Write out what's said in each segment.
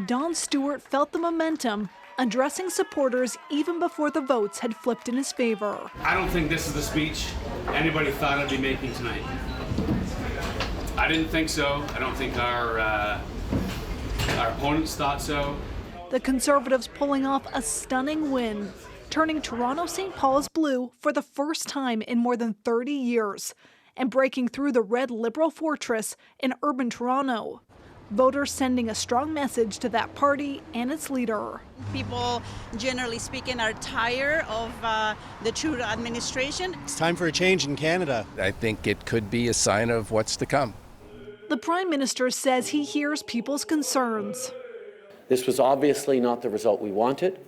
Don Stewart felt the momentum, addressing supporters even before the votes had flipped in his favor. I don't think this is the speech anybody thought I'd be making tonight. I didn't think so. I don't think our opponents thought so. The Conservatives pulling off a stunning win, turning Toronto St. Paul's blue for the first time in more than 30 years and breaking through the red Liberal fortress in urban Toronto. Voters sending a strong message to that party and its leader. People, generally speaking, are tired of the Trudeau administration. It's time for a change in Canada. I think it could be a sign of what's to come. The Prime Minister says he hears people's concerns. This was obviously not the result we wanted,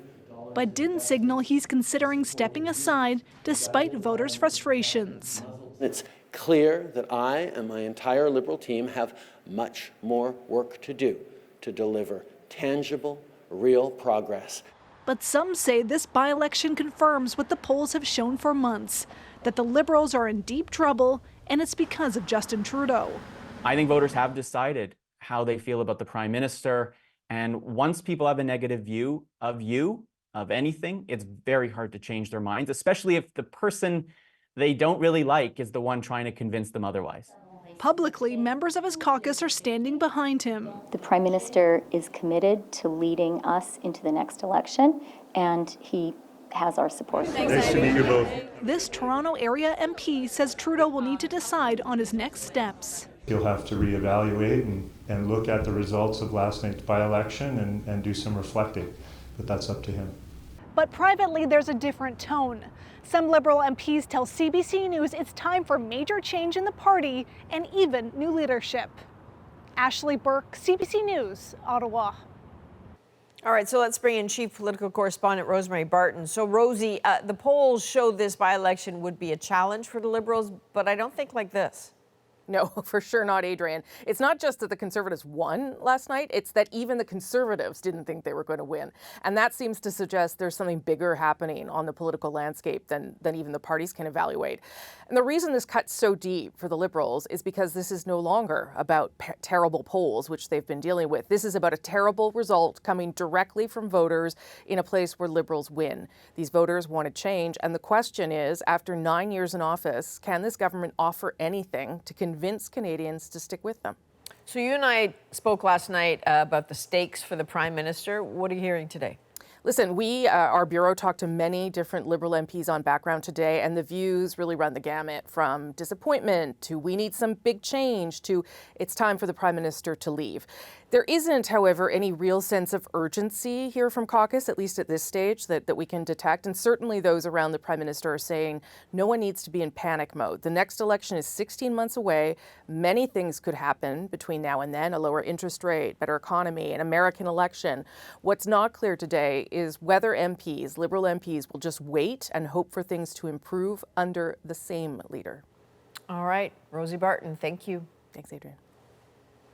but didn't signal he's considering stepping aside despite voters' frustrations. It's clear that I and my entire Liberal team have much more work to do to deliver tangible, real progress. But some say this by-election confirms what the polls have shown for months, that the Liberals are in deep trouble, and it's because of Justin Trudeau. I think voters have decided how they feel about the Prime Minister, and once people have a negative view of you, of anything, it's very hard to change their minds, especially if the person they don't really like is the one trying to convince them otherwise. Publicly, members of his caucus are standing behind him. The Prime Minister is committed to leading us into the next election, and he has our support. Nice to meet you both. This Toronto area MP says Trudeau will need to decide on his next steps. He'll have to reevaluate and look at the results of last night's by-election and do some reflecting, but that's up to him. But privately, there's a different tone. Some Liberal MPs tell CBC News it's time for major change in the party and even new leadership. Ashley Burke, CBC News, Ottawa. All right, so let's bring in Chief Political Correspondent Rosemary Barton. So, Rosie, the polls show this by-election would be a challenge for the Liberals, but I don't think like this. No, for sure not, Adrienne. It's not just that the Conservatives won last night, it's that even the Conservatives didn't think they were going to win. And that seems to suggest there's something bigger happening on the political landscape than even the parties can evaluate. And the reason this cuts so deep for the Liberals is because this is no longer about terrible polls, which they've been dealing with. This is about a terrible result coming directly from voters in a place where Liberals win. These voters wanted change. And the question is, after 9 years in office, can this government offer anything to convince Canadians to stick with them? So you and I spoke last night about the stakes for the Prime Minister. What are you hearing today? Listen, our Bureau talked to many different Liberal MPs on background today, and the views really run the gamut from disappointment to we need some big change to it's time for the Prime Minister to leave. There isn't, however, any real sense of urgency here from caucus, at least at this stage, that we can detect. And certainly those around the Prime Minister are saying no one needs to be in panic mode. The next election is 16 months away. Many things could happen between now and then, a lower interest rate, better economy, an American election. What's not clear today is whether MPs, Liberal MPs, will just wait and hope for things to improve under the same leader. All right, Rosie Barton, thank you. Thanks, Adrienne.